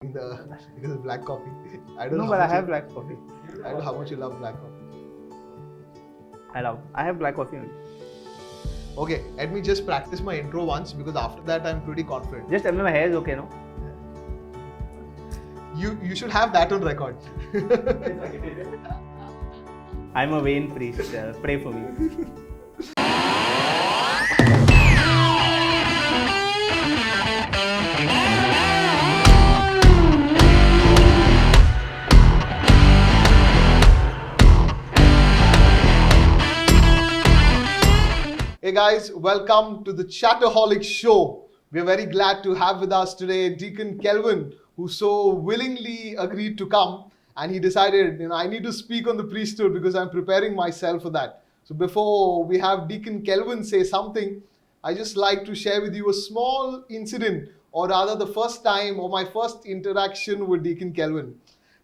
Because of black coffee. I don't No, know but how I much have black coffee. I don't know how much you love black coffee. I have black coffee only. Okay, let me just practice my intro once because after that I'm pretty confident. Just tell me my hair is okay, no? You should have that on record. I'm a vain priest. Pray for me. Hey guys, welcome to the Chataholic Show. We're very glad to have with us today Deacon Kelvin, who so willingly agreed to come, and he decided, I need to speak on the priesthood because I'm preparing myself for that. So before we have Deacon Kelvin say something, I just like to share with you a small incident, or rather the first time or my first interaction with Deacon Kelvin.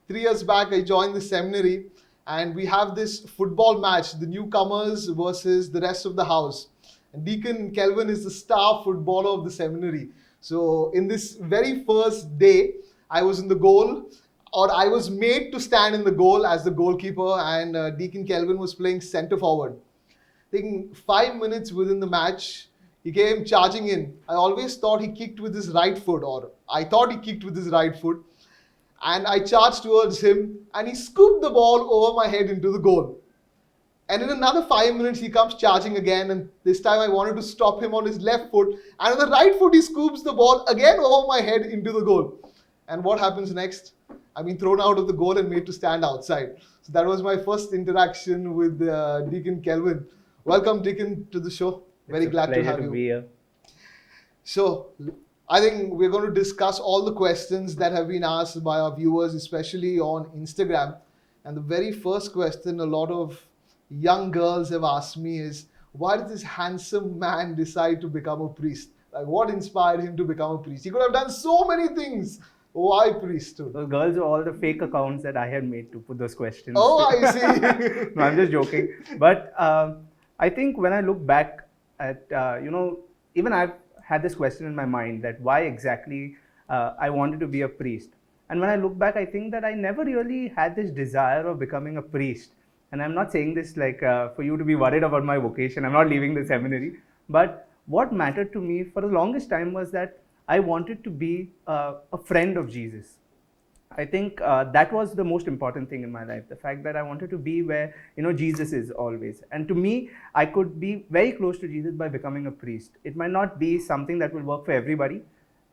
3 years back, I joined the seminary, and we have this football match, the newcomers versus the rest of the house. And Deacon Kelvin is the star footballer of the seminary. So, in this very first day, I was in the goal, or I was made to stand in the goal as the goalkeeper, and Deacon Kelvin was playing centre forward. I think 5 minutes within the match, he came charging in. I always thought he kicked with his right foot, or I thought he kicked with his right foot, and I charged towards him, and he scooped the ball over my head into the goal. And in another 5 minutes, he comes charging again, and this time I wanted to stop him on his left foot, and on the right foot, he scoops the ball again over my head into the goal. And what happens next? I've been thrown out of the goal and made to stand outside. So that was my first interaction with Deacon Kelvin. Welcome, Deacon, to the show. Very glad to have you. Be here. So, I think we're going to discuss all the questions that have been asked by our viewers, especially on Instagram. And the very first question a lot of young girls have asked me is, why did this handsome man decide to become a priest? Like, what inspired him to become a priest? He could have done so many things. Why priesthood? Those girls are all the fake accounts that I had made to put those questions. Oh, I see. No, I'm just joking. But I think when I look back at, even I've had this question in my mind that why exactly I wanted to be a priest. And when I look back, I think that I never really had this desire of becoming a priest. And I'm not saying this like for you to be worried about my vocation. I'm not leaving the seminary. But what mattered to me for the longest time was that I wanted to be a friend of Jesus. I think that was the most important thing in my life. The fact that I wanted to be where Jesus is always. And to me, I could be very close to Jesus by becoming a priest. It might not be something that will work for everybody.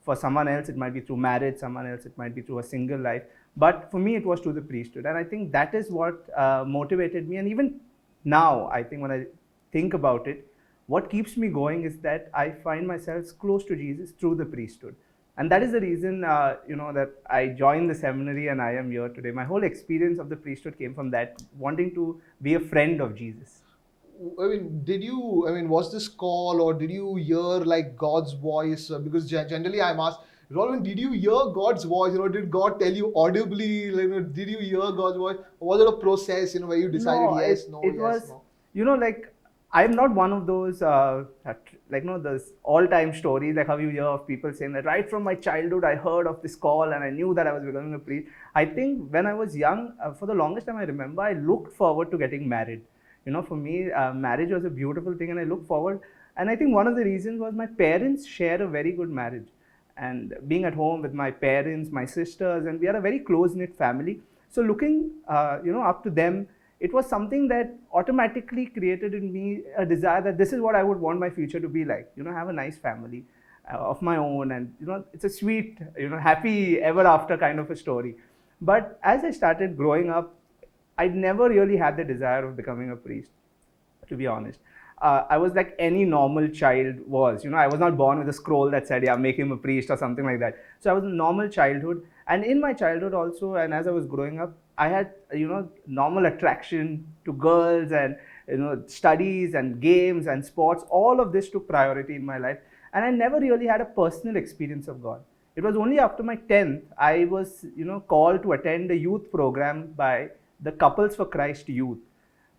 For someone else, it might be through marriage. Someone else, it might be through a single life. But for me, it was through the priesthood. And I think that is what motivated me. And even now, I think when I think about it, what keeps me going is that I find myself close to Jesus through the priesthood. And that is the reason, that I joined the seminary and I am here today. My whole experience of the priesthood came from that, wanting to be a friend of Jesus. Was this call or did you hear like God's voice? Because generally I'm asked, Rolvin, did you hear God's voice? Did God tell you audibly? Did you hear God's voice? Or was it a process, where you decided it was, I'm not one of those, those all-time stories, like how you hear of people saying that right from my childhood, I heard of this call and I knew that I was becoming a priest. I think when I was young, for the longest time, I remember I looked forward to getting married. For me, marriage was a beautiful thing and I looked forward. And I think one of the reasons was my parents share a very good marriage. And being at home with my parents, my sisters, and we are a very close-knit family. So looking, up to them, it was something that automatically created in me a desire that this is what I would want my future to be like. Have a nice family of my own, and it's a sweet, happy ever after kind of a story. But as I started growing up, I never really had the desire of becoming a priest, to be honest. I was like any normal child was. I was not born with a scroll that said, yeah, make him a priest or something like that. So I was a normal childhood. And in my childhood also, and as I was growing up, I had, normal attraction to girls and, studies and games and sports. All of this took priority in my life. And I never really had a personal experience of God. It was only after my 10th, I was, called to attend a youth program by the Couples for Christ Youth.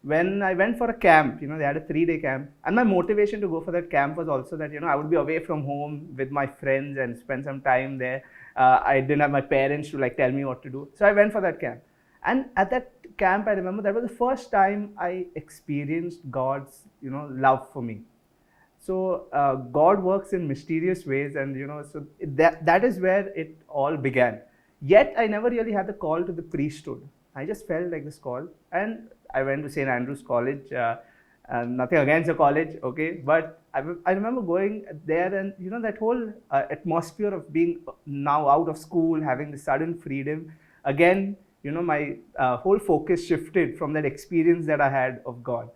When I went for a camp, they had a 3-day camp. And my motivation to go for that camp was also that, I would be away from home with my friends and spend some time there. I didn't have my parents to like tell me what to do. So I went for that camp. And at that camp, I remember that was the first time I experienced God's, love for me. So God works in mysterious ways, and so that is where it all began. Yet I never really had the call to the priesthood. I just felt like this call, and I went to St. Andrew's College. Nothing against the college, okay, but I remember going there, and that whole atmosphere of being now out of school, having the sudden freedom. Again, my whole focus shifted from that experience that I had of God.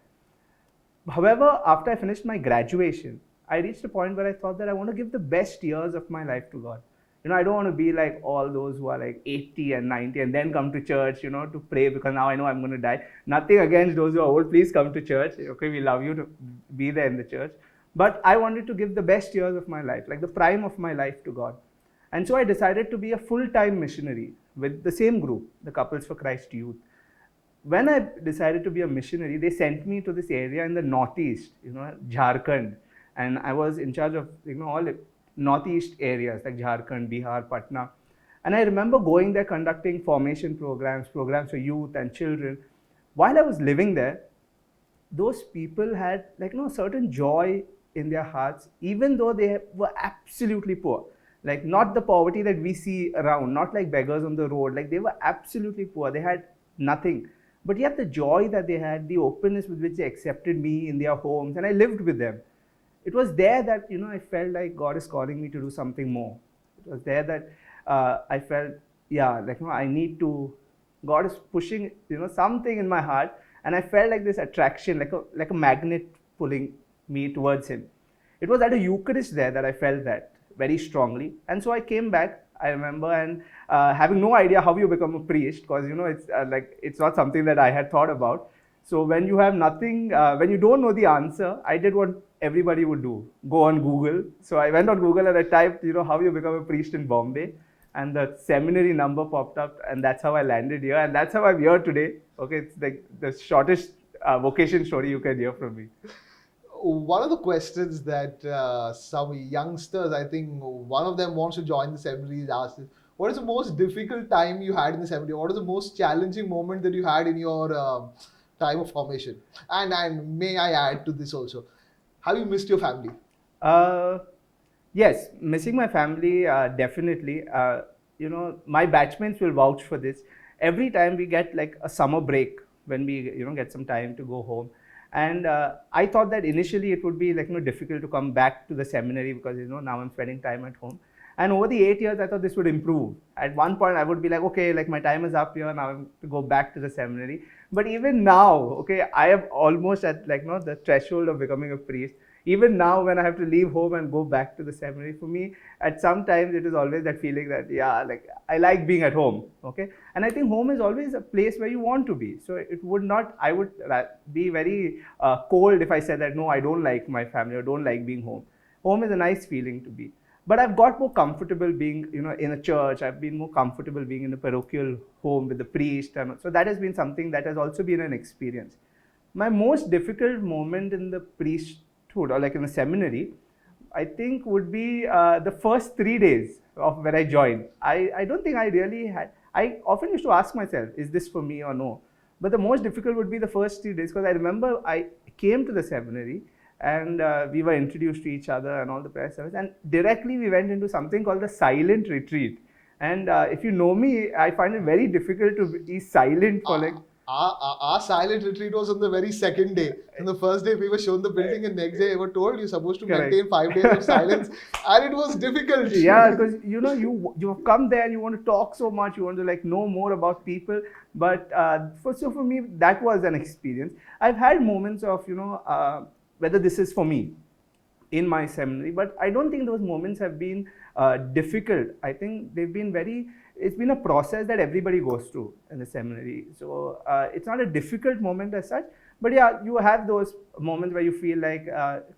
However, after I finished my graduation, I reached a point where I thought that I want to give the best years of my life to God. I don't want to be like all those who are like 80 and 90 and then come to church, to pray because now I know I'm going to die. Nothing against those who are old. Please come to church. Okay, we love you to be there in the church. But I wanted to give the best years of my life, like the prime of my life, to God. And so I decided to be a full-time missionary with the same group, the Couples for Christ Youth. When I decided to be a missionary, they sent me to this area in the northeast, Jharkhand. And I was in charge of, all northeast areas like Jharkhand, Bihar, Patna. And I remember going there, conducting formation programs for youth and children. While I was living there, those people had a certain joy in their hearts, even though they were absolutely poor. Like not the poverty that we see around, not like beggars on the road. Like they were absolutely poor. They had nothing. But yet the joy that they had, the openness with which they accepted me in their homes, and I lived with them. It was there that, I felt like God is calling me to do something more. It was there that I felt, I need to, God is pushing, something in my heart. And I felt like this attraction, like a magnet pulling me towards Him. It was at a Eucharist there that I felt that very strongly. And so I came back, I remember, and having no idea how you become a priest, because, it's not something that I had thought about. So when you have nothing, when you don't know the answer, I did what everybody would do, go on Google. So I went on Google and I typed, how you become a priest in Bombay. And the seminary number popped up, and that's how I landed here. And that's how I'm here today. Okay, it's like the shortest vocation story you can hear from me. One of the questions that some youngsters, I think one of them wants to join the seminary, is asked, what is the most difficult time you had in the seminary? What is the most challenging moment that you had in your time of formation? And may I add to this also, have you missed your family? Yes, missing my family, definitely. My batchmates will vouch for this. Every time we get like a summer break, when we get some time to go home. And I thought that initially it would be difficult to come back to the seminary because now I'm spending time at home. And over the 8 years, I thought this would improve. At one point, I would be like, okay, my time is up here, now I have to go back to the seminary. But even now, okay, I am almost at the threshold of becoming a priest. Even now, when I have to leave home and go back to the seminary, for me, at some times it is always that feeling that, I like being at home, okay? And I think home is always a place where you want to be. So I would be very cold if I said that, no, I don't like my family or don't like being home. Home is a nice feeling to be. But I've got more comfortable being, in a church. I've been more comfortable being in a parochial home with the priest. And so that has been something that has also been an experience. My most difficult moment in the priesthood or in the seminary, I think would be the first 3 days of when I joined. I don't think I really had, I often used to ask myself, is this for me or no? But the most difficult would be the first 3 days, because I remember I came to the seminary and we were introduced to each other and all the prayer service, and directly we went into something called the silent retreat. And if you know me, I find it very difficult to be silent for Our silent retreat was on the very second day. On the first day, we were shown the building, and next day, we were told you're supposed to maintain 5 days of silence, and it was difficult. Yeah, because you have come there, you want to talk so much, you want to know more about people. But for me, that was an experience. I've had moments of whether this is for me in my seminary, but I don't think those moments have been difficult. I think they've been it's been a process that everybody goes through in the seminary. So it's not a difficult moment as such, but yeah, you have those moments where you feel like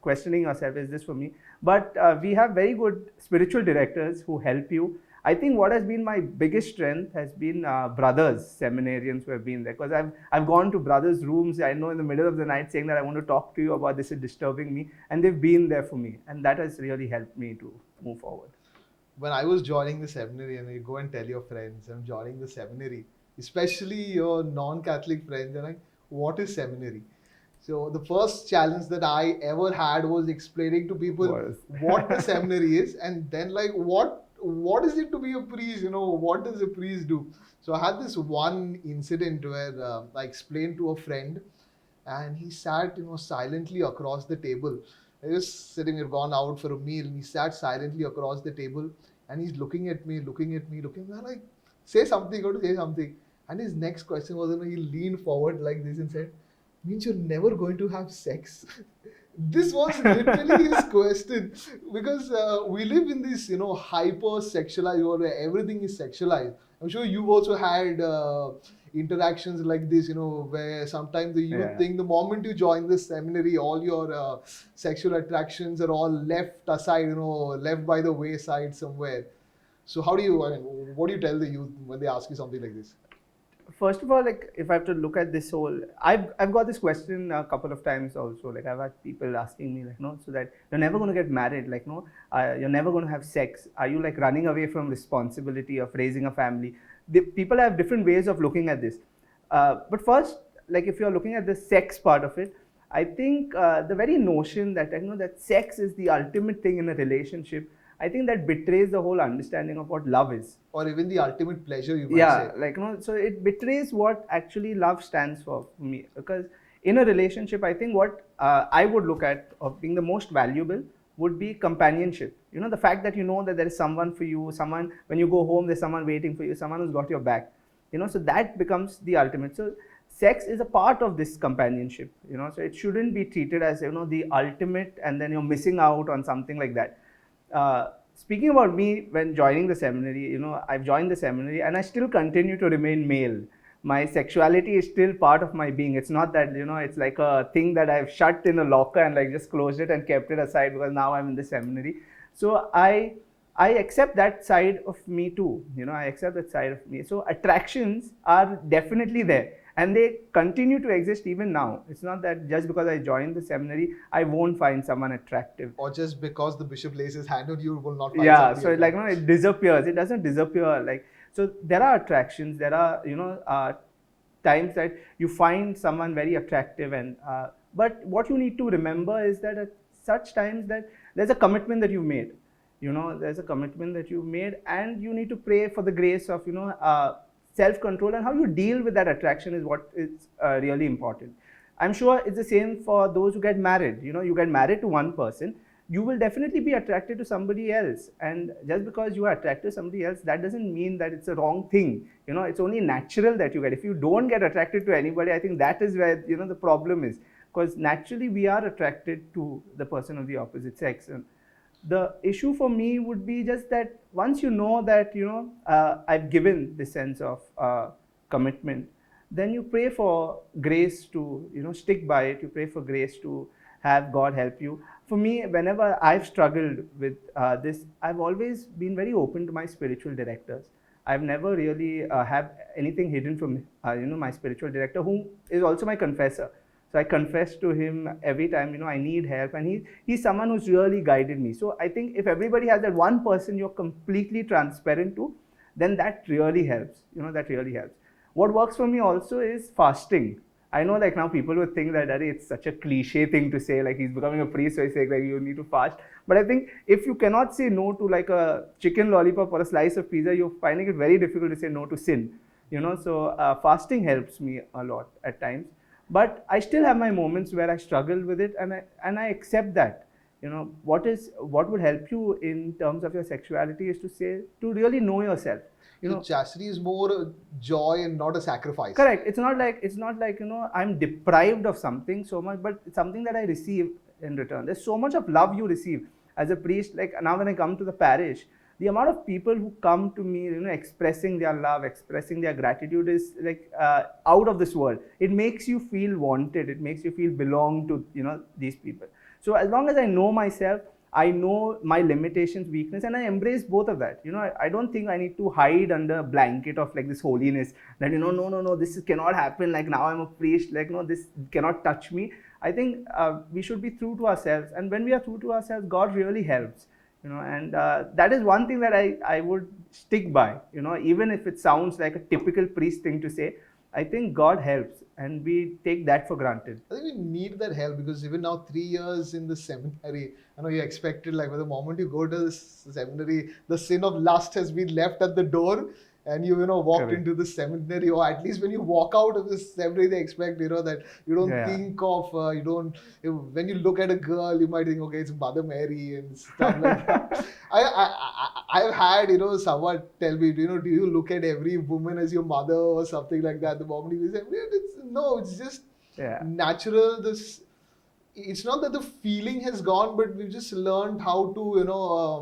questioning yourself, is this for me? But we have very good spiritual directors who help you. I think what has been my biggest strength has been brothers, seminarians who have been there. Because I've gone to brothers' rooms, I know, in the middle of the night saying that I want to talk to you about this, is disturbing me. And they've been there for me. And that has really helped me to move forward. when I was joining the seminary, and you go and tell your friends, I'm joining the seminary, especially your non-Catholic friends, they're like, what is seminary? So the first challenge that I ever had was explaining to people Was what the seminary is, and then like what is it to be a priest? You know, what does a priest do? So I had this one incident where I explained to a friend, and he sat, silently across the table. I was sitting, we'd gone out for a meal, and he sat silently across the table, and he's looking at me, looking at me, looking. I'm like, say something, got to say something. And his next question was, he leaned forward like this and said, means you're never going to have sex? This was literally his question, because we live in this, hyper sexualized world where everything is sexualized. I'm sure you've also had interactions like this, where sometimes the youth Yeah. think the moment you join this seminary, all your sexual attractions are all left aside, left by the wayside somewhere. So how do you, what do you tell the youth when they ask you something like this? First of all, like if I have to look at this whole, I've got this question a couple of times also. Like I've had people asking me, like, no, so that you're never going to get married, like, no, you're never going to have sex. Are you like running away from responsibility of raising a family? People have different ways of looking at this. But first, like if you're looking at the sex part of it, I think the very notion that that sex is the ultimate thing in a relationship, I think that betrays the whole understanding of what love is. Or even the ultimate pleasure, you might Yeah, say. like so it betrays what actually love stands for me. Because in a relationship, I think what I would look at of being the most valuable would be companionship. The fact that that there is someone for you, someone when you go home, there's someone waiting for you, someone who's got your back. So that becomes the ultimate. So sex is a part of this companionship. So it shouldn't be treated as the ultimate, and then you're missing out on something like that. Speaking about me when joining the seminary, I've joined the seminary and I still continue to remain male. My sexuality is still part of my being. It's not that, it's like a thing that I've shut in a locker and like just closed it and kept it aside because now I'm in the seminary. So I accept that side of me too. I accept that side of me. So attractions are definitely there. And they continue to exist even now. It's not that just because I joined the seminary, I won't find someone attractive. Or just because the bishop lays his hand on you, will not find Yeah, somebody so else. like it disappears. It doesn't disappear. Like so, there are attractions. There are times that you find someone very attractive, and but what you need to remember is that at such times that there's a commitment that you've made. There's a commitment that you've made, and you need to pray for the grace of self-control, and how you deal with that attraction is what is really important. I'm sure it's the same for those who get married. You get married to one person, you will definitely be attracted to somebody else, and just because you are attracted to somebody else, that doesn't mean that it's a wrong thing. It's only natural that you get. If you don't get attracted to anybody, I think that is where the problem is, because naturally we are attracted to the person of the opposite sex. And the issue for me would be just that once you know that I've given this sense of commitment, then you pray for grace to stick by it. You pray for grace to have God help you. For me, whenever I've struggled with this, I've always been very open to my spiritual directors. I've never really have anything hidden from my spiritual director, who is also my confessor. So I confess to him every time I need help, and he's someone who's really guided me. So I think if everybody has that one person you're completely transparent to, then that really helps. That really helps. What works for me also is fasting. I know like now people would think that it's such a cliche thing to say, like he's becoming a priest, so he's saying like you need to fast. But I think if you cannot say no to like a chicken lollipop or a slice of pizza, you're finding it very difficult to say no to sin. So fasting helps me a lot at times. But I still have my moments where I struggle with it, and I accept that. What would help you in terms of your sexuality is to really know yourself. So chastity is more a joy and not a sacrifice. Correct. It's not like I'm deprived of something so much, but it's something that I receive in return. There's so much of love you receive as a priest. Like now when I come to the parish, the amount of people who come to me, expressing their love, expressing their gratitude is like out of this world. It makes you feel wanted. It makes you feel belong to these people. So as long as I know myself, I know my limitations, weakness, and I embrace both of that. I don't think I need to hide under a blanket of like this holiness that no, this cannot happen. Like now I'm a priest. Like no, this cannot touch me. I think we should be true to ourselves, and when we are true to ourselves, God really helps. And that is one thing that I would stick by, even if it sounds like a typical priest thing to say. I think God helps, and we take that for granted. I think we need that help because even now, 3 years in the seminary, I know you expected like the moment you go to the seminary, the sin of lust has been left at the door, and you walked Correct. into the seminary, or at least when you walk out of the seminary, they expect that you don't Yeah. think of when you look at a girl, you might think, okay, it's Mother Mary and stuff like that. I've had someone tell me, do you look at every woman as your mother or something like that? The moment you say, it's just Yeah. natural. It's not that the feeling has gone, but we've just learned how to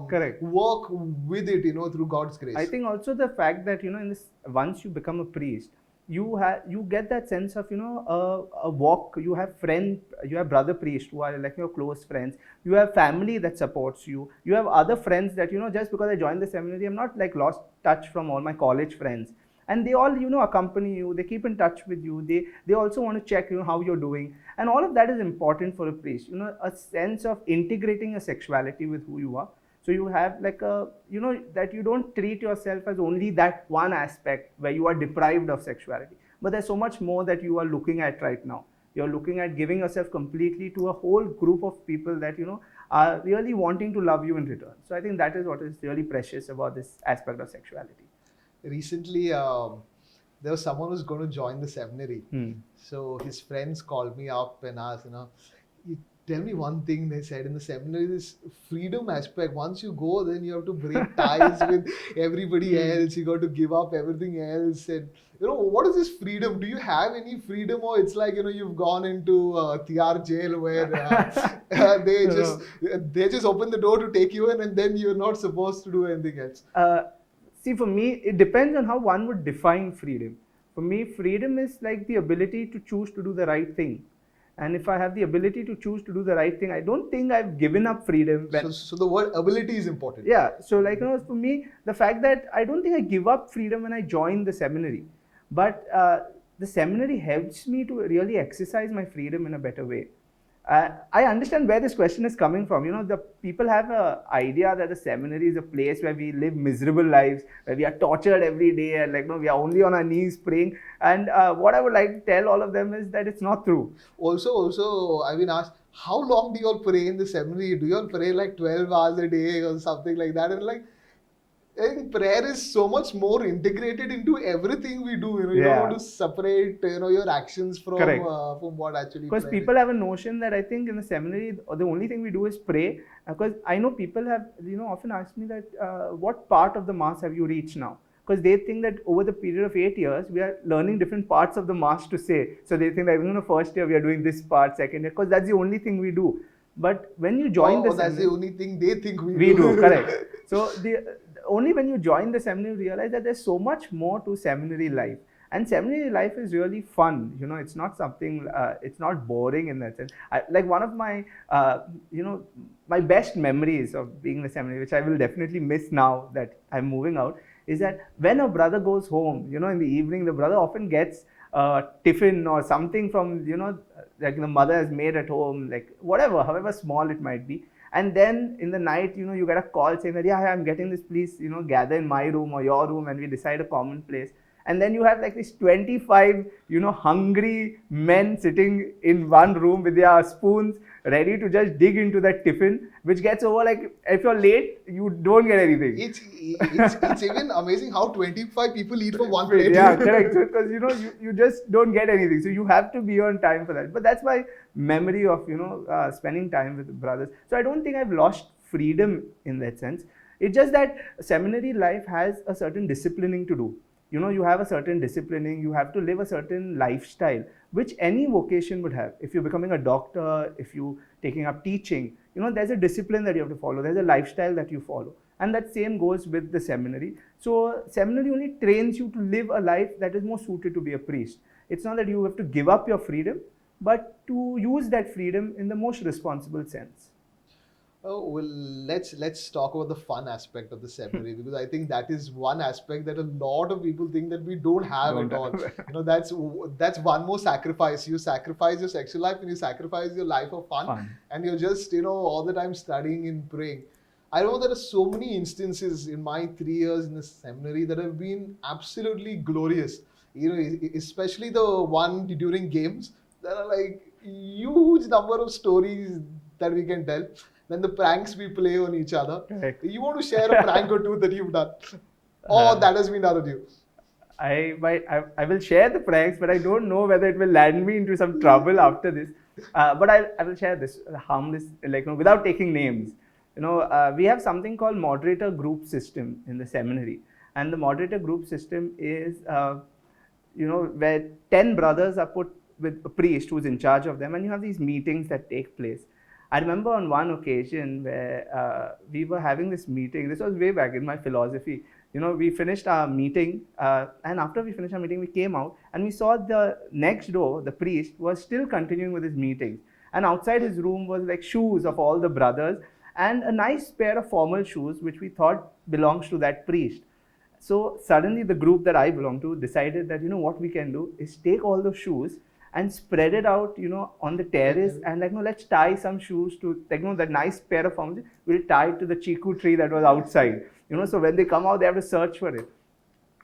Correct. work with it through God's grace. I think also the fact that in this, once you become a priest, you get that sense of a walk. You have friend, you have brother priests who are like your close friends. You have family that supports you. You have other friends that just because I joined the seminary, I'm not like lost touch from all my college friends, and they all accompany you. They keep in touch with you. They also want to check how you're doing, and all of that is important for a priest. A sense of integrating your sexuality with who you are. So you have like that you don't treat yourself as only that one aspect where you are deprived of sexuality, but there's so much more that you are looking at right now. You're looking at giving yourself completely to a whole group of people that are really wanting to love you in return. So I think that is what is really precious about this aspect of sexuality. Recently, there was someone who's going to join the seminary. So his friends called me up and asked, you tell me one thing. They said in the seminary, this freedom aspect. Once you go, then you have to break ties with everybody else. You got to give up everything else. And what is this freedom? Do you have any freedom, or it's like you've gone into Tihar jail where they just open the door to take you in, and then you're not supposed to do anything else? See, for me, it depends on how one would define freedom. For me, freedom is like the ability to choose to do the right thing. And if I have the ability to choose to do the right thing, I don't think I've given up freedom. So the word ability is important. Yeah. So for me, the fact that I don't think I give up freedom when I join the seminary. But the seminary helps me to really exercise my freedom in a better way. I understand where this question is coming from. The people have an idea that the seminary is a place where we live miserable lives, where we are tortured every day, and we are only on our knees praying. And what I would like to tell all of them is that it's not true. Also, I've been asked, how long do you all pray in the seminary? Do you all pray like 12 hours a day or something like that? And I think prayer is so much more integrated into everything we do. You don't want to separate your actions from what actually. Because people have a notion that I think in the seminary the only thing we do is pray. Because I know people have often asked me that what part of the mass have you reached now? Because they think that over the period of 8 years we are learning different parts of the mass to say. So they think that first year we are doing this part, second year, because that's the only thing we do. But when you join the seminary, that's the only thing they think we do. Correct. So only when you join the seminary, you realize that there's so much more to seminary life. And seminary life is really fun. It's not something, it's not boring in that sense. One of my, my best memories of being in the seminary, which I will definitely miss now that I'm moving out, is that when a brother goes home, in the evening, the brother often gets tiffin or something from, like the mother has made at home, like whatever, however small it might be. And then in the night, you get a call saying that, yeah, I'm getting this, please, gather in my room or your room, and we decide a common place. And then you have like these 25, hungry men sitting in one room with their spoons, ready to just dig into that tiffin, which gets over like, if you're late, you don't get anything. It's even amazing how 25 people eat from one plate. Yeah, correct. Because, you just don't get anything. So you have to be on time for that. But that's my memory of, spending time with brothers. So I don't think I've lost freedom in that sense. It's just that seminary life has a certain disciplining to do. You have a certain disciplining, you have to live a certain lifestyle, which any vocation would have. If you're becoming a doctor, if you're taking up teaching, there's a discipline that you have to follow. There's a lifestyle that you follow. And that same goes with the seminary. So seminary only trains you to live a life that is more suited to be a priest. It's not that you have to give up your freedom, but to use that freedom in the most responsible sense. Oh, well, let's talk about the fun aspect of the seminary, because I think that is one aspect that a lot of people think that we don't have at all. That's one more sacrifice. You sacrifice your sexual life and you sacrifice your life of fun. And you're just all the time studying and praying. I know there are so many instances in my 3 years in the seminary that have been absolutely glorious. Especially the one during games. There are like huge number of stories that we can tell. Then the pranks we play on each other. Correct. You want to share a prank or two that you've done, or that has been done on you? I will share the pranks, but I don't know whether it will land me into some trouble after this. But I will share this harmless, like, without taking names. We have something called moderator group system in the seminary, and the moderator group system is, where 10 brothers are put with a priest who's in charge of them, and you have these meetings that take place. I remember on one occasion where we were having this meeting. This was way back in my philosophy. We finished our meeting, and after we finished our meeting, we came out and we saw the next door, the priest was still continuing with his meetings. And outside his room was like shoes of all the brothers and a nice pair of formal shoes, which we thought belongs to that priest. So suddenly the group that I belong to decided that, what we can do is take all those shoes and spread it out, on the terrace, and let's tie some shoes to, that nice pair of formal shoes. We'll tie it to the chiku tree that was outside. So when they come out, they have to search for it.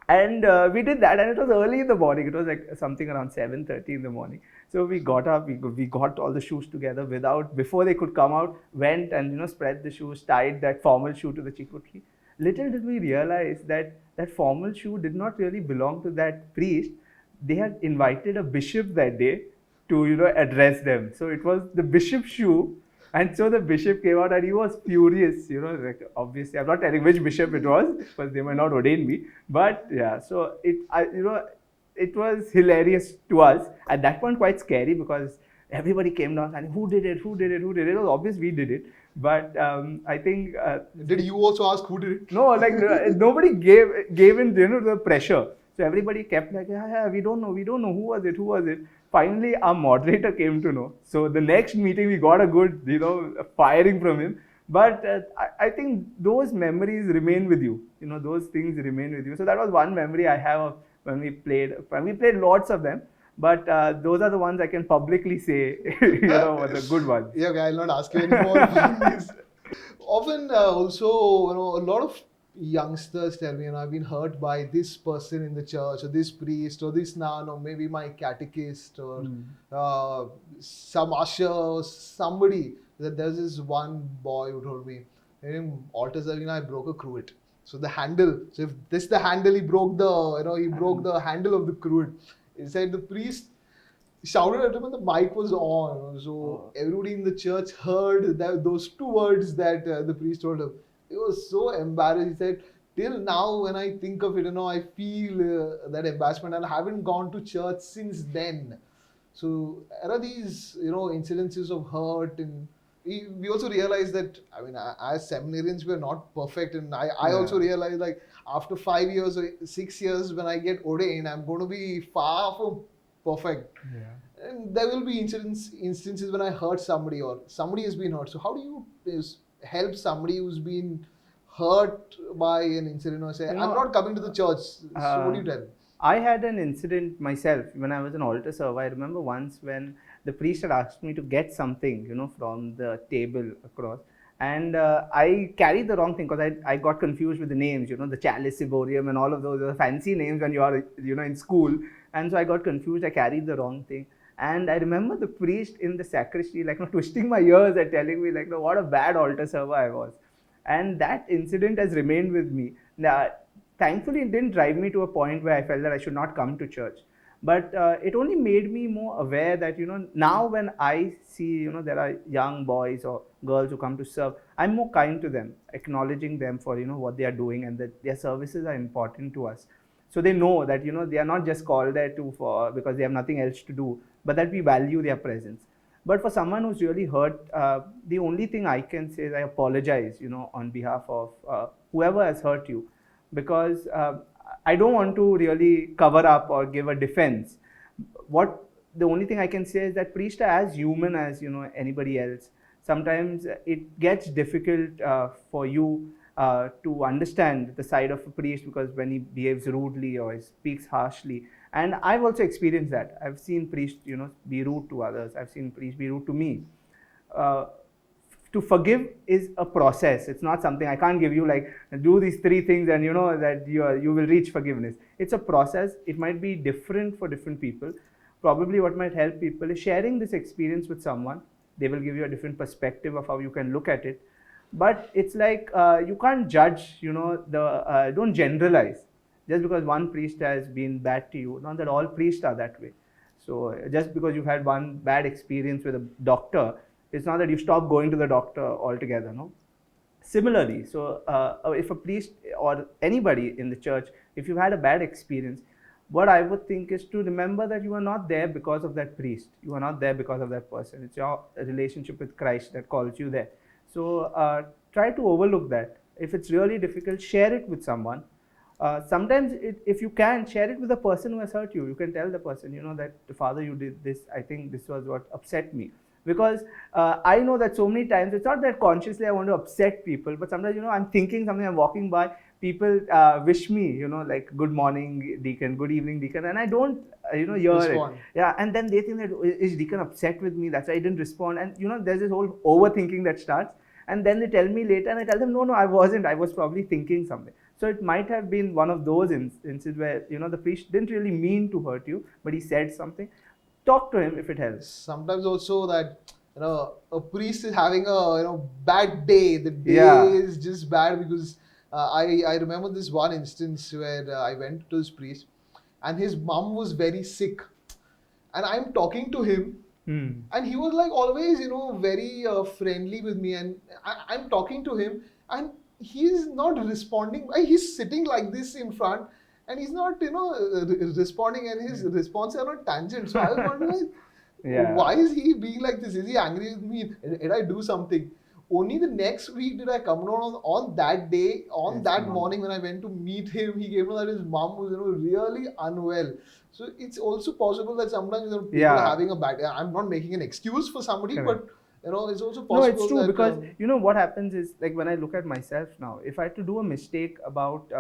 And we did that, and it was early in the morning. It was like something around 7:30 in the morning. So we got up, we got all the shoes together before they could come out, went and, spread the shoes, tied that formal shoe to the chiku tree. Little did we realize that that formal shoe did not really belong to that priest. They had invited a bishop that day to, address them. So it was the bishop's shoe. And so the bishop came out and he was furious, obviously, I'm not telling which bishop it was because they might not ordain me. But yeah, so it was hilarious to us. At that point, quite scary because everybody came down and who did it? It was obvious we did it. But I think... did you also ask who did it? No, nobody gave in, the pressure. So everybody kept like, yeah, we don't know, who was it? Finally, our moderator came to know. So the next meeting, we got a good, firing from him. But I think those memories remain with you. Those things remain with you. So that was one memory I have of when we played. We played lots of them. But those are the ones I can publicly say, were the good ones. Yeah, okay, I'll not ask you anymore about these. Often, also, a lot of youngsters tell me, I've been hurt by this person in the church, or this priest, or this nun, or maybe my catechist, or some usher, or somebody. That there's this one boy who told me, Altar Servina, I broke a cruet. So the handle, so if this the handle, he broke the handle of the cruet. He said the priest shouted at him and the mic was on. So everybody in the church heard those two words that the priest told him. He was so embarrassed. He said, till now when I think of it, I feel that embarrassment, and I haven't gone to church since then. So there are these, incidences of hurt, and we also realize that, as seminarians, we're not perfect. And I also realize, like, after 5 years or 6 years, when I get ordained, I'm going to be far from perfect. Yeah. And there will be instances when I hurt somebody or somebody has been hurt. So how do you help somebody who's been hurt by an incident, or say, I'm not coming to the church? So what do you tell? I had an incident myself when I was an altar server. I remember once when the priest had asked me to get something, from the table across. And I carried the wrong thing because I got confused with the names, the chalice, ciborium, and all of those fancy names when you are, in school. And so I got confused. I carried the wrong thing. And I remember the priest in the sacristy, twisting my ears and telling me, what a bad altar server I was. And that incident has remained with me. Now, thankfully, it didn't drive me to a point where I felt that I should not come to church. But it only made me more aware that, now when I see, there are young boys or girls who come to serve, I'm more kind to them, acknowledging them for, what they are doing, and that their services are important to us. So they know that, they are not just called there because they have nothing else to do, but that we value their presence. But for someone who's really hurt, the only thing I can say is I apologize, on behalf of whoever has hurt you, because I don't want to really cover up or give a defense. The only thing I can say is that priests are as human as anybody else. Sometimes it gets difficult for you to understand the side of a priest, because when he behaves rudely or he speaks harshly. And I've also experienced that. I've seen priests, be rude to others. I've seen priests be rude to me. to forgive is a process. It's not something I can't give you like do these 3 things and you know that you will reach forgiveness. It's a process. It might be different for different people. Probably what might help people is sharing this experience with someone. They will give you a different perspective of how you can look at it. But it's like you can't judge, you know, don't generalize. Just because one priest has been bad to you, not that all priests are that way. So just because you've had one bad experience with a doctor, it's not that you stop going to the doctor altogether, no? Similarly, so if a priest or anybody in the church, if you've had a bad experience, what I would think is to remember that you are not there because of that priest. You are not there because of that person. It's your relationship with Christ that calls you there. So try to overlook that. If it's really difficult, share it with someone. Sometimes, if you can, share it with the person who has hurt you. You can tell the person, you know, that Father, you did this. I think this was what upset me. Because I know that so many times, it's not that consciously I want to upset people, but sometimes, you know, I'm thinking something, I'm walking by, people wish me, you know, like, good morning, Deacon, good evening, Deacon, and I don't, you know, hear Respond. it. Yeah, and then they think that, is Deacon upset with me? That's why I didn't respond. And, you know, there's this whole overthinking that starts. And then they tell me later, and I tell them, no, I wasn't. I was probably thinking something. So it might have been one of those instances where, you know, the priest didn't really mean to hurt you, but he said something. Talk to him if it helps. Sometimes also that, you know, a priest is having a, you know, bad day. The day Yeah. is just bad because I remember this one instance where I went to this priest and his mom was very sick, and I'm talking to him. And he was like always, you know, very friendly with me, and I'm talking to him, and he's not responding. He's sitting like this in front, and he's not, you know, responding, and his responses are not tangent. So I was wondering, Yeah. why is he being like this? Is he angry with me? Did I do something? Only the next week did I come down on that day, on His that mom. morning when I went to meet him. He came to know that his mom was, you know, really unwell. So it's also possible that sometimes, you know, people Yeah. are having a bad. I'm not making an excuse for somebody, Correct. but you know, it's also No, possible. it's true that, because you know what happens is, like, when I look at myself now, if I had to do a mistake about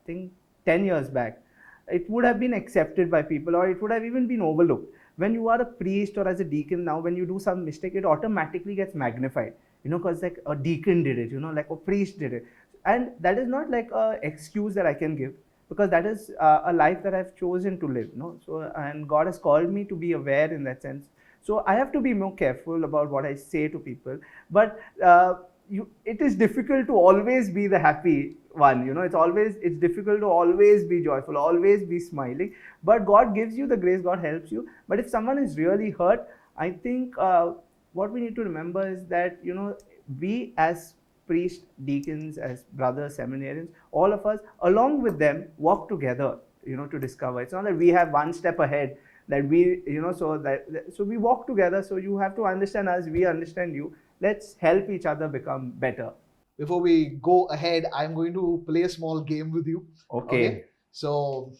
think 10 years back, it would have been accepted by people, or it would have even been overlooked. When you are a priest or as a deacon now, when you do some mistake, it automatically gets magnified. You know, because like a deacon did it, you know, like a priest did it, and that is not like a excuse that I can give, because that is a life that I've chosen to live. No, so, and God has called me to be aware in that sense. So I have to be more careful about what I say to people. But it is difficult to always be the happy one. You know, it's difficult to always be joyful, always be smiling. But God gives you the grace, God helps you. But if someone is really hurt, I think what we need to remember is that, you know, we as priests, deacons, as brothers, seminarians, all of us, along with them, walk together, you know, to discover. It's not that we have one step ahead, that we, you know, so we walk together. So you have to understand us, we understand you. Let's help each other become better. before we go ahead, I'm going to play a small game with you. Okay. So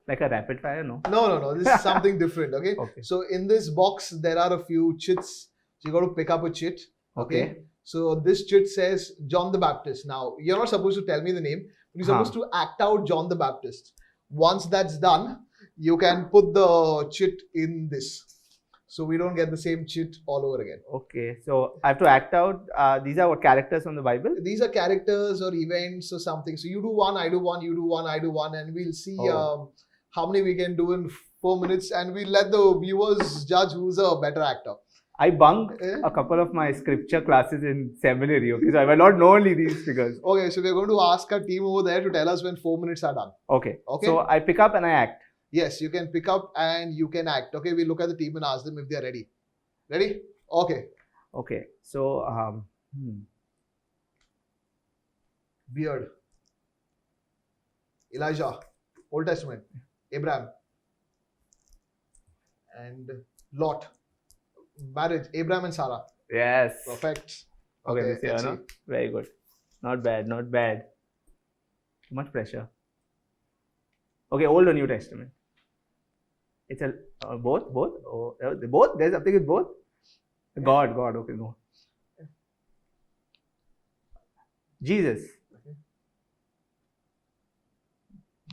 Like a rapid fire, no? no. This is something different. Okay. Okay. So in this box there are a few chits. So you got to pick up a chit. Okay. So this chit says John the Baptist. Now you're not supposed to tell me the name. You're supposed to act out John the Baptist. Once that's done, you can put the chit in this, so we don't get the same chit all over again. Okay. So I have to act out. These are what characters from the Bible? These are characters or events or something. So you do one, I do one, you do one, I do one, and we'll see how many we can do in 4 minutes, and we'll let the viewers judge who's a better actor. I bunked a couple of my scripture classes in seminary. Okay, so I might not know only these figures. Okay, so we're going to ask our team over there to tell us when 4 minutes are done. Okay. Okay. So I pick up and I act. Yes, you can pick up and you can act. Okay, we look at the team and ask them if they are ready. Ready? Okay. Okay. So Beard. Elijah. Old Testament. Abraham. And Lot. Marriage. Abraham and Sarah. Yes. Perfect. Okay, this year, let's no? see. Very good. Not bad, not bad. Too much pressure. Okay, Old or New Testament? It's a both. Oh, both. There's something with both. God. Okay, no. Jesus. Okay.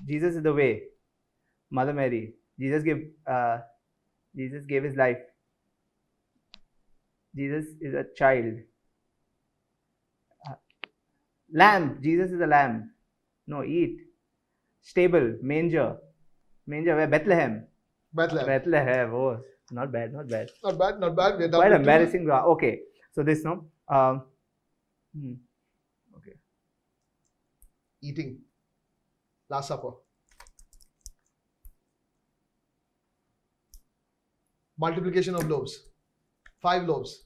Jesus is the way. Mother Mary. Jesus gave his life. Jesus is a child. Lamb. Jesus is a lamb. No, eat. Stable. Manger. Manger where? Bethlehem. Bethlehem. Bethlehem. Oh, not bad, not bad. Not bad, not bad. We're done Quite with two. embarrassing. Okay, so this no. Okay. Eating. Last Supper. Multiplication of loaves. 5 loaves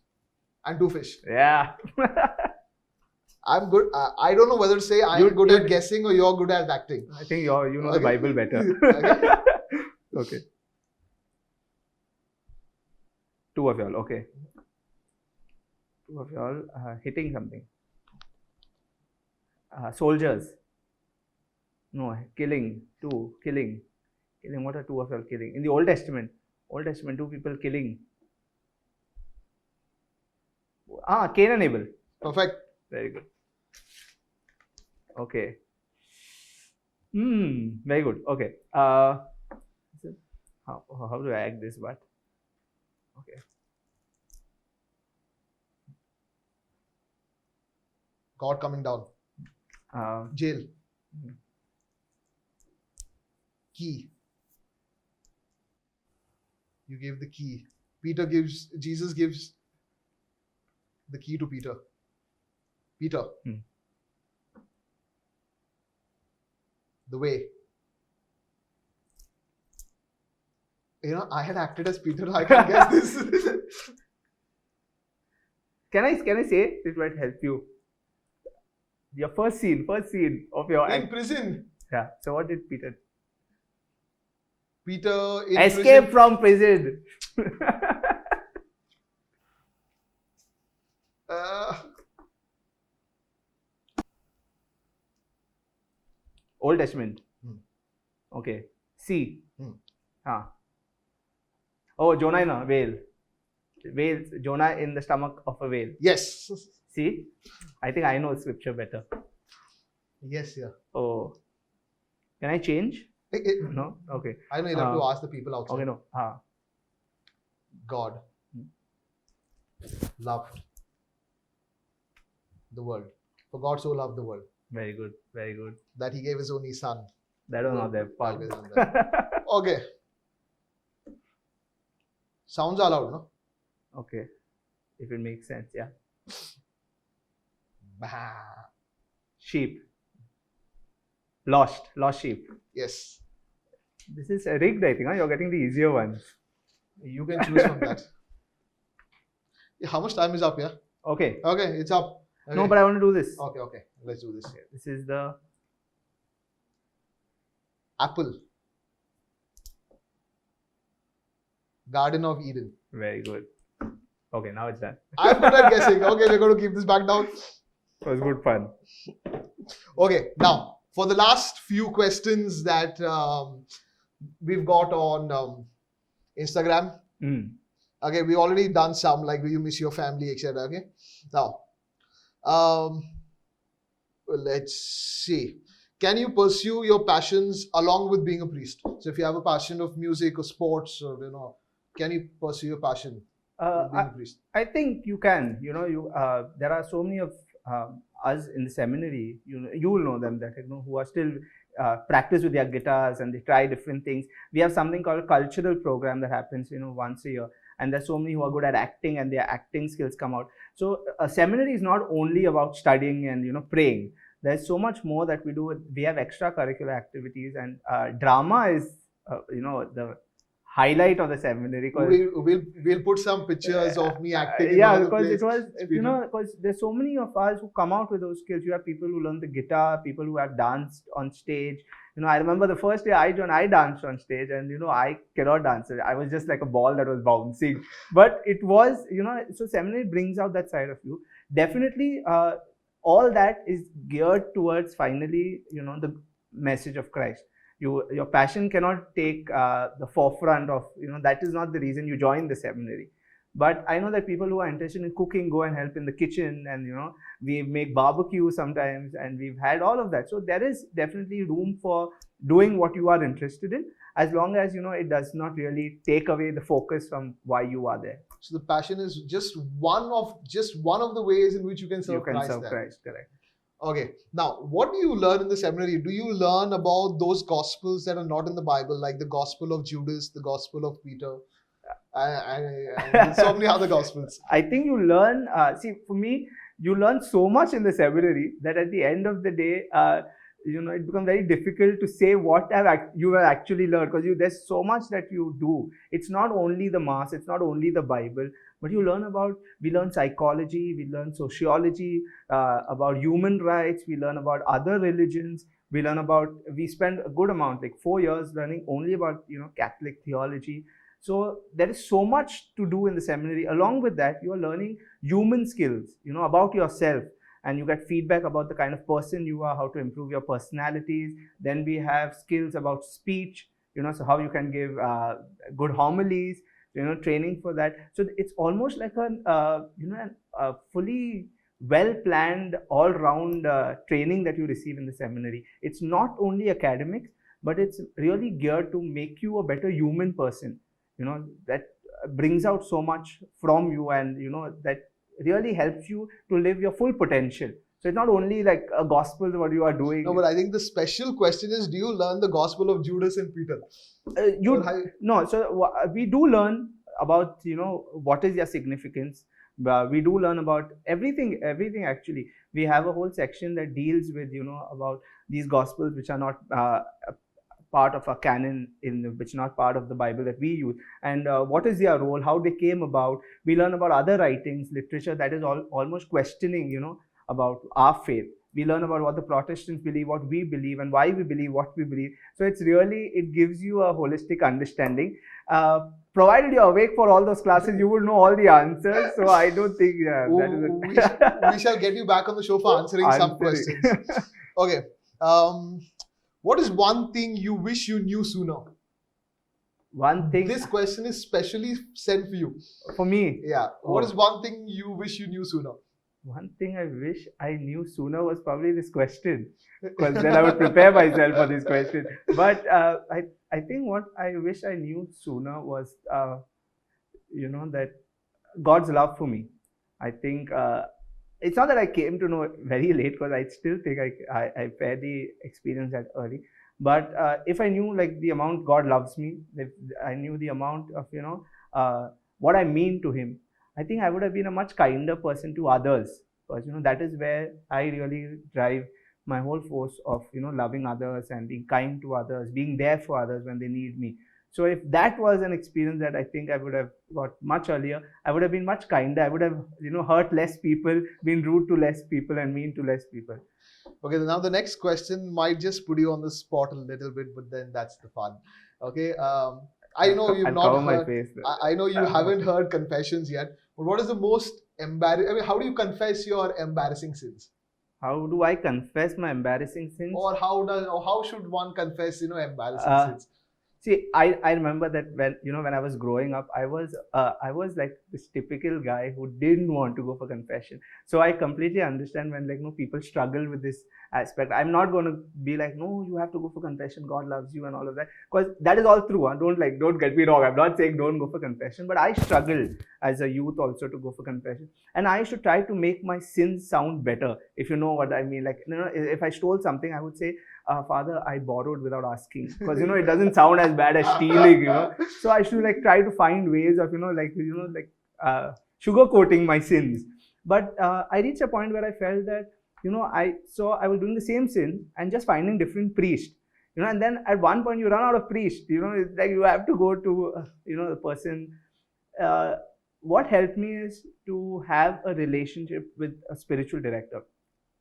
and 2 fish. Yeah. I'm good. I don't know whether to say I'm good you- at guessing or you're good at acting. I think you know the Okay. Bible better. Okay. Okay. 2 of y'all. Okay. 2 of y'all hitting something. Soldiers. No, killing. 2. Killing. Killing. What are 2 of y'all killing? In the Old Testament. 2 people killing. Cain and Abel. Perfect. Very good. Okay. Very good. Okay. How do I act this? But okay. God coming down. Jail. Key. You gave the key. Jesus gives the key to Peter. Peter. The way. You know, I had acted as Peter. I can't guess this. Can I say it might help you? Your first scene of your In prison. Yeah. So what did Peter? Peter in Escape prison. from prison. Old Testament. Okay. Sea. Oh, Jonah in a whale. Whale. Jonah in the stomach of a whale. Yes. See? I think I know scripture better. Yes, yeah. Oh. Can I change? No? Okay. I know you'll have to ask the people outside. Okay, no. God loved the world. For God so loved the world Very good. Very good. that he gave his only son. That was not their part. Okay, then that. Okay. Sounds are loud, no? Okay. If it makes sense, yeah. Bah. Sheep. Lost sheep. Yes. This is rigged, I think. Huh? You're getting the easier ones. You can choose from that. Yeah, how much time is up, yeah? Okay. Okay, it's up. Okay. No, but I want to do this. Okay. Let's do this. This is the Apple. Garden of Eden. very good. Okay, now it's done. I'm good at guessing. Okay, we're going to keep this back down. It was good fun. Okay, now for the last few questions that we've got on Instagram. Okay, we already done some, like do you miss your family, etc. Okay, now let's see. Can you pursue your passions along with being a priest? So if you have a passion of music or sports, or can you pursue your passion with being a priest? I think you can. There are so many of us in the seminary. You will know them that who are still practice with their guitars and they try different things. We have something called a cultural program that happens once a year, and there's so many who are good at acting and their acting skills come out. So a seminary is not only about studying and praying. There's so much more that we do. We have extracurricular activities, and drama is the highlight of the seminary. We'll put some pictures of me acting. Yeah, in all the because it places. was because there's so many of us who come out with those skills. You have people who learn the guitar, people who have danced on stage. I remember the first day I joined, I danced on stage, and I cannot dance. I was just like a ball that was bouncing. But it was so seminary brings out that side of you. Definitely, all that is geared towards finally the message of Christ. Your passion cannot take the forefront of that is not the reason you join the seminary. But I know that people who are interested in cooking go and help in the kitchen, and we make barbecue sometimes, and we've had all of that. So there is definitely room for doing what you are interested in, as long as it does not really take away the focus from why you are there. So the passion is just one of the ways in which you can serve Christ. Christ, correct. Okay. Now, what do you learn in the seminary? Do you learn about those gospels that are not in the Bible, like the Gospel of Judas, the Gospel of Peter, and so many other gospels? I think you learn, see, for me, you learn so much in the seminary that at the end of the day, it becomes very difficult to say what you have actually learned, because there's so much that you do. It's not only the Mass, it's not only the Bible, but we learn psychology, we learn sociology, about human rights, we learn about other religions, we spend a good amount, like 4 years, learning only about, Catholic theology. So there is so much to do in the seminary. Along with that, you are learning human skills, about yourself, and you get feedback about the kind of person you are, how to improve your personalities. Then we have skills about speech, so how you can give good homilies, training for that. So it's almost like a fully well-planned, all-round training that you receive in the seminary. It's not only academics, but it's really geared to make you a better human person. That brings out so much from you, and that really helps you to live your full potential. So it's not only like a gospel what you are doing. No, but I think the special question is, do you learn the Gospel of Judas and Peter? We do learn about what is their significance. We do learn about everything actually. We have a whole section that deals with about these gospels which are not part of a canon, which not part of the Bible that we use, and what is their role, how they came about. We learn about other writings, literature that is almost questioning about our faith. We learn about what the Protestants believe, what we believe, and why we believe what we believe. So it gives you a holistic understanding. Provided you're awake for all those classes, you will know all the answers. So I don't think we shall get you back on the show for answering some questions. Okay. What is one thing you wish you knew sooner? One thing. This question is specially sent for you. For me? Yeah. What is one thing you wish you knew sooner? One thing I wish I knew sooner was probably this question, because then I would prepare myself for this question. But I think what I wish I knew sooner was, that God's love for me. I think it's not that I came to know it very late, because I still think I fairly experienced that early. But if I knew like the amount God loves me, if I knew the amount of what I mean to Him, I think I would have been a much kinder person to others, because that is where I really drive my whole force of loving others and being kind to others, being there for others when they need me. So if that was an experience that I think I would have got much earlier, I would have been much kinder. I would have hurt less people, been rude to less people, and mean to less people. Okay, now the next question might just put you on the spot a little bit, but then that's the fun. Okay, I know you've not heard. I know you haven't heard confessions yet. But what is the most embarrassing? I mean, how do you confess your embarrassing sins? How do I confess my embarrassing sins? Or how should one confess embarrassing sins? See, I remember that when I was growing up, I was like this typical guy who didn't want to go for confession. So I completely understand when people struggle with this aspect. I'm not going to be like, no, you have to go for confession. God loves you and all of that, because that is all true. Don't get me wrong. I'm not saying don't go for confession, but I struggled as a youth also to go for confession, and I used to try to make my sins sound better, if you know what I mean. Like if I stole something, I would say, Father, I borrowed without asking, because it doesn't sound as bad as stealing, So I should try to find ways of sugarcoating my sins. But I reached a point where I felt that I was doing the same sin and just finding different priests, and then at one point you run out of priests. It's like you have to go to the person. What helped me is to have a relationship with a spiritual director.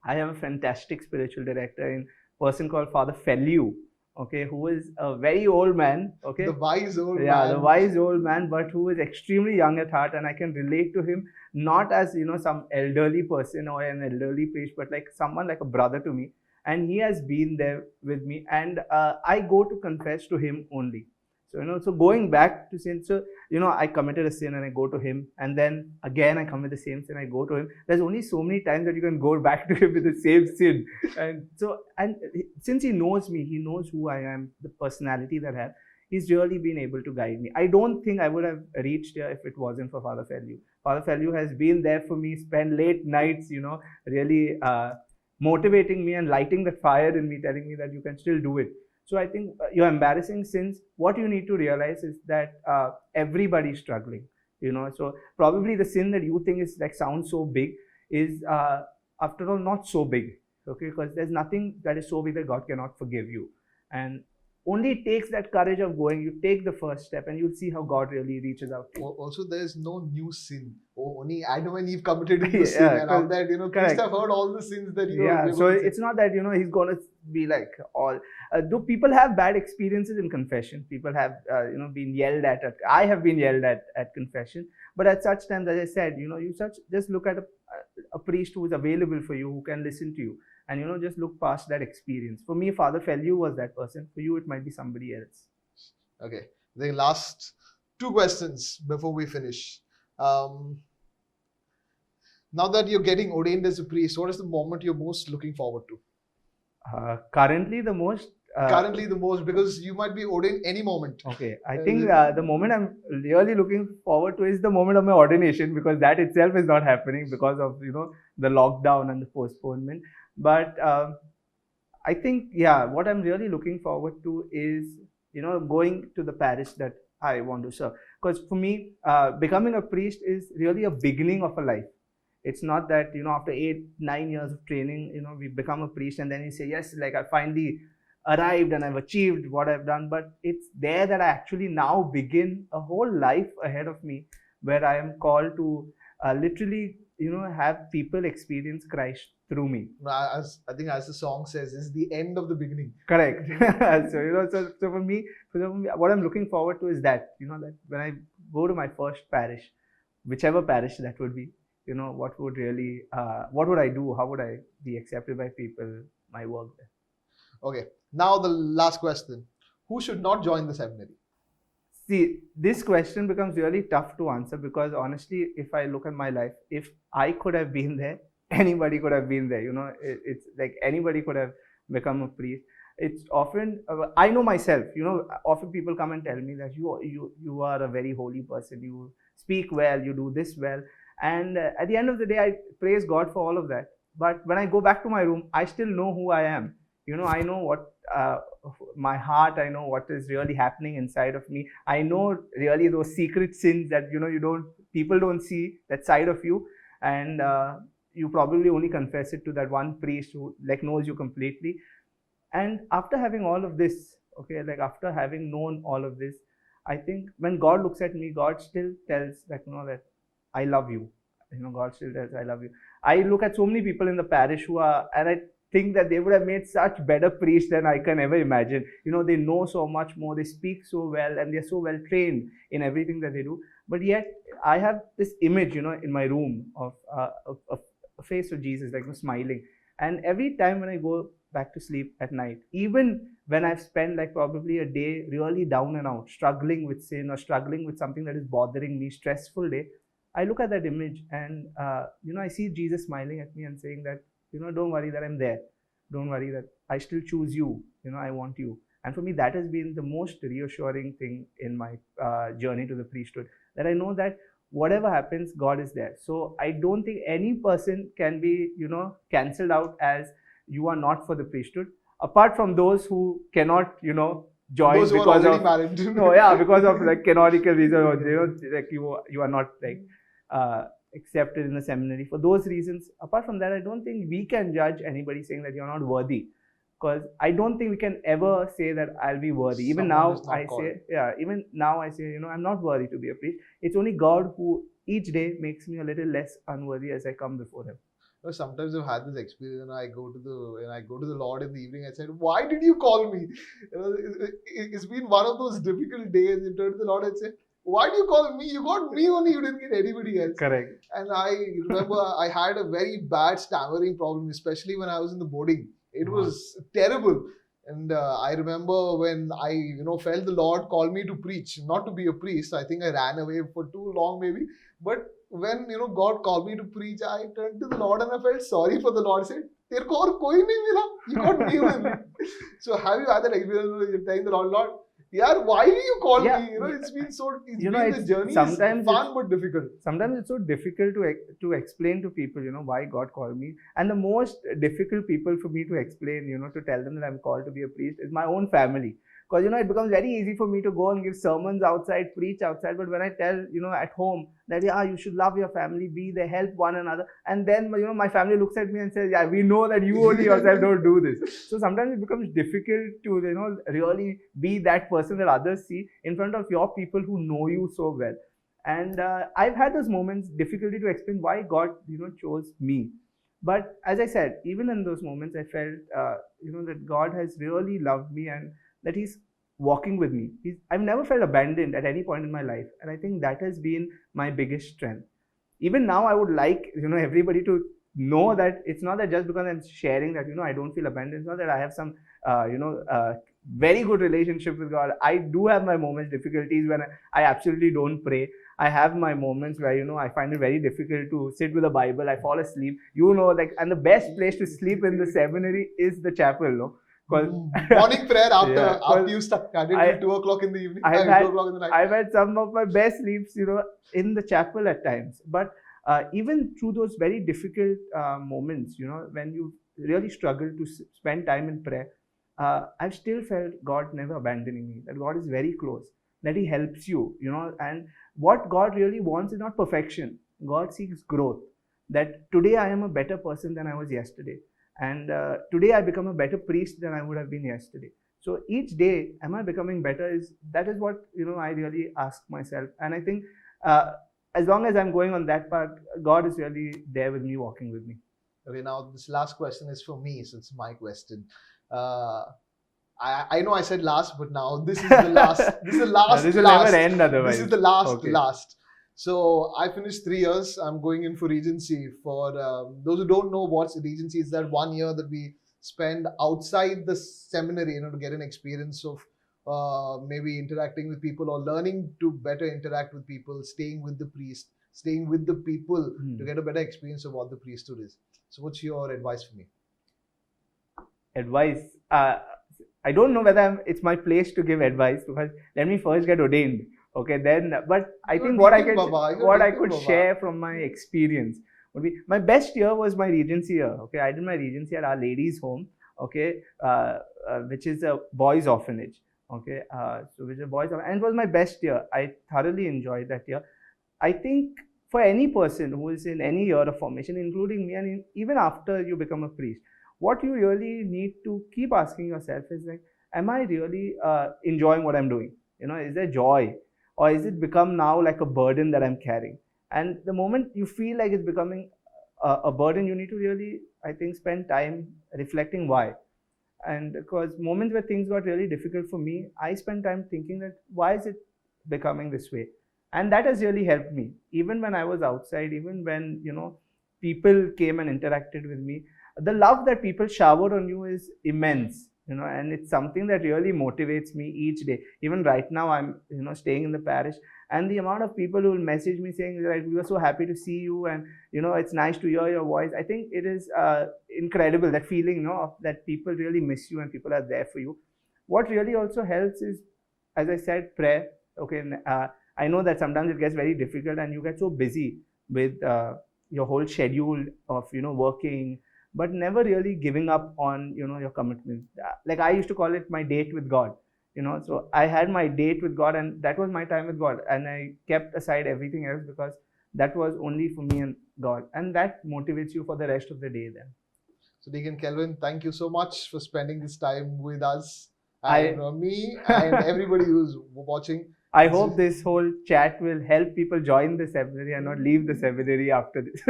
I have a fantastic spiritual director in person called Father Fellu, okay, who is a very old man, okay. The wise old man. Yeah, the wise old man, but who is extremely young at heart, and I can relate to him not as some elderly person or an elderly priest, but like someone like a brother to me, and he has been there with me, and I go to confess to him only. So so going back to sin, so I committed a sin and I go to him, and then again I commit the same sin, I go to him. There's only so many times that you can go back to him with the same sin, and since he knows me, he knows who I am, the personality that I have. He's really been able to guide me. I don't think I would have reached here if it wasn't for Father Fellu. Father Fellu has been there for me, spent late nights, really motivating me and lighting that fire in me, telling me that you can still do it. So I think your embarrassing sins, what you need to realize is that everybody's struggling, you know. So probably the sin that you think is like sounds so big is after all not so big, okay, because there's nothing that is so big that God cannot forgive you. And only it takes that courage of going, you take the first step and you'll see how God really reaches out to you. Also, there's no new sin. Only Adam and Eve committed the sin, Yeah, and after that, you know, Christ have heard all the sins that yeah, so it's not that, you know, he's going to be like all. Do people have bad experiences in confession? People have, you know, been yelled at. I have been yelled at confession. But at such times, as I said, you know, just look at a priest who is available for you, who can listen to you. And, you know, just look past that experience. For me, Father Felu was that person. For you, it might be somebody else. Okay. The last two questions before we finish. Now that you're getting ordained as a priest, what is the moment you're most looking forward to? Currently, the most, because you might be ordained any moment. Okay, I think the moment I'm really looking forward to is the moment of my ordination, because that itself is not happening because of, you know, the lockdown and the postponement. But I think, yeah, what I'm really looking forward to is, you know, going to the parish that I want to serve. Because for me, becoming a priest is really a beginning of a life. It's not that, you know, after 8-9 years of training, you know, we become a priest and then you say, yes, like I finally arrived and I've achieved what I've done. But it's there that I actually now begin a whole life ahead of me where I am called to literally, you know, have people experience Christ through me. As I think, as the song says, is the end of the beginning. Correct. So, you know, so for me, what I'm looking forward to is that, you know, that when I go to my first parish, whichever parish that would be, you know, what would I do? How would I be accepted by people? My work there. Okay. Now the last question: who should not join the seminary? See, this question becomes really tough to answer because honestly, if I look at my life, if I could have been there, anybody could have been there. You know, it's like anybody could have become a priest. It's often, I know myself, you know, often people come and tell me that you are a very holy person. You speak well, you do this well. And at the end of the day, I praise God for all of that. But when I go back to my room, I still know who I am. You know, I know what my heart, I know what is really happening inside of me. I know really those secret sins that, you know, people don't see that side of you. And you probably only confess it to that one priest who like knows you completely. And after having all of this, okay, like after having known all of this, I think when God looks at me, God still tells that, you know, that I love you. You know, God still tells, I love you. I look at so many people in the parish who are, and I think that they would have made such better priests than I can ever imagine. You know, they know so much more, they speak so well, and they're so well trained in everything that they do. But yet, I have this image, you know, in my room of a face of Jesus, like, you know, smiling. And every time when I go back to sleep at night, even when I've spent like probably a day really down and out, struggling with sin or struggling with something that is bothering me, stressful day, I look at that image and, you know, I see Jesus smiling at me and saying that, you know, don't worry that I'm there. Don't worry that I still choose you. You know, I want you. And for me, that has been the most reassuring thing in my journey to the priesthood, that I know that whatever happens, God is there. So I don't think any person can be, you know, cancelled out as you are not for the priesthood, apart from those who cannot, you know, join those because who are already of married. no, yeah, because of like canonical reason, or you know, like you are not like accepted in the seminary for those reasons. Apart from that, I don't think we can judge anybody saying that you're not worthy, because I don't think we can ever say that I'll be worthy. Even now I say, even now I say, you know, I'm not worthy to be a priest. It's only God who each day makes me a little less unworthy as I come before Him. Sometimes I've had this experience, and I go to the Lord in the evening. I said, "Why did you call me?" You know, it's been one of those difficult days. You turn to the Lord and say, "Why do you call me? You got me only. You didn't get anybody else." Correct. And I remember I had a very bad stammering problem, especially when I was in the boarding. It was terrible. And I remember when I, you know, felt the Lord call me to preach, not to be a priest. I think I ran away for too long, maybe. But when, you know, God called me to preach, I turned to the Lord and I felt sorry for the Lord. I said, "Tere ko aur koi nahi mila. You got me only." So have you had that experience where you're telling the Lord, Yeah, why do you call Yeah, me? You know, it's been you been know, the it's journey sometimes is fun but difficult. sometimes it's so difficult to explain to people, you know, why God called me. And the most difficult people for me to explain, you know, to tell them that I'm called to be a priest is my own family. Because, you know, it becomes very easy for me to go and give sermons outside, preach outside. But when I tell, you know, at home that, yeah, you should love your family, be there, help one another. And then, you know, my family looks at me and says, yeah, we know that you only yourself don't do this. So sometimes it becomes difficult to, you know, really be that person that others see in front of your people who know you so well. And I've had those moments, difficulty to explain why God, you know, chose me. But as I said, even in those moments, I felt, you know, that God has really loved me and that He's walking with me. I've never felt abandoned at any point in my life. And I think that has been my biggest strength. Even now, I would like, you know, everybody to know that it's not that just because I'm sharing that, you know, I don't feel abandoned. It's not that I have some, very good relationship with God. I do have my moments, difficulties when I absolutely don't pray. I have my moments where, you know, I find it very difficult to sit with a Bible. I fall asleep, you know, like, and the best place to sleep in the seminary is the chapel, no? Morning prayer after you started I- till 2 o'clock in the evening. I've 2 had- o'clock in the night. I've had some of my best sleeps, you know, in the chapel at times. But even through those very difficult moments, you know, when you really struggle to spend time in prayer, I've still felt God never abandoning me, that God is very close, that He helps you, you know, and what God really wants is not perfection. God seeks growth, that today I am a better person than I was yesterday. And today I become a better priest than I would have been yesterday. So each day, am I becoming better? That is what, you know, I really ask myself. And I think as long as I'm going on that path, God is really there with me, walking with me. Okay, now this last question is for me, so it's my question. I know I said last, but now this is the last. This is the last. No, this will last. never end otherwise. This is the last. Okay. Last. So I finished 3 years. I'm going in for Regency. For those who don't know what's Regency, is that 1 year that we spend outside the seminary, you know, to get an experience of maybe interacting with people or learning to better interact with people, staying with the priest, staying with the people to get a better experience of what the priesthood is. So what's your advice for me? Advice. I don't know whether it's my place to give advice, because let me first get ordained. Okay, then. But I think what I could share from my experience would be, my best year was my Regency year. Okay, I did my Regency at Our Lady's Home. Okay, which is a boys' orphanage. Okay, so which is a boys' orphanage, and it was my best year. I thoroughly enjoyed that year. I think for any person who is in any year of formation, including me, and even after you become a priest, what you really need to keep asking yourself is like, am I really enjoying what I'm doing? You know, is there joy? Or is it become now like a burden that I'm carrying? And the moment you feel like it's becoming a burden, you need to really, I think, spend time reflecting why. And because moments where things got really difficult for me, I spent time thinking that why is it becoming this way? And that has really helped me. Even when I was outside, even when, you know, people came and interacted with me, the love that people showered on you is immense, you know, and it's something that really motivates me each day. Even right now, I'm, you know, staying in the parish, and the amount of people who will message me saying that we were so happy to see you, and, you know, it's nice to hear your voice. I think it is incredible, that feeling, you know, that people really miss you and people are there for you. What really also helps is, as I said, prayer. Okay, I know that sometimes it gets very difficult and you get so busy with your whole schedule of, you know, working, but never really giving up on, you know, your commitment. Like I used to call it my date with God, you know. So I had my date with God, and that was my time with God, and I kept aside everything else because that was only for me and God, and that motivates you for the rest of the day then. So Deacon Kelvin, thank you so much for spending this time with us, and me and everybody who's watching. I hope this whole chat will help people join the seminary and not leave the seminary after this.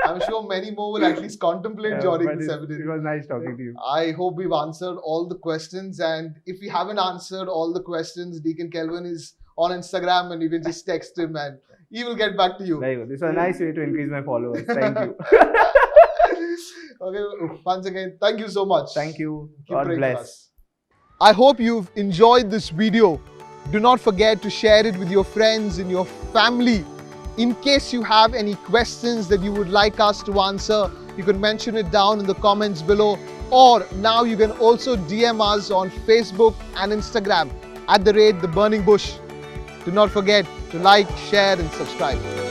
I'm sure many more will at least contemplate joining the seminary. It was nice talking to you. I hope we've answered all the questions, and if we haven't answered all the questions, Deacon Kelvin is on Instagram, and you can just text him and he will get back to you. Very good. This was a nice way to increase my followers. Thank you. Okay, once again, thank you so much. Thank you. Keep God praying for bless. us. I hope you've enjoyed this video. Do not forget to share it with your friends and your family. In case you have any questions that you would like us to answer, you can mention it down in the comments below, or now you can also DM us on Facebook and Instagram @The Burning Bush. Do not forget to like, share, and subscribe.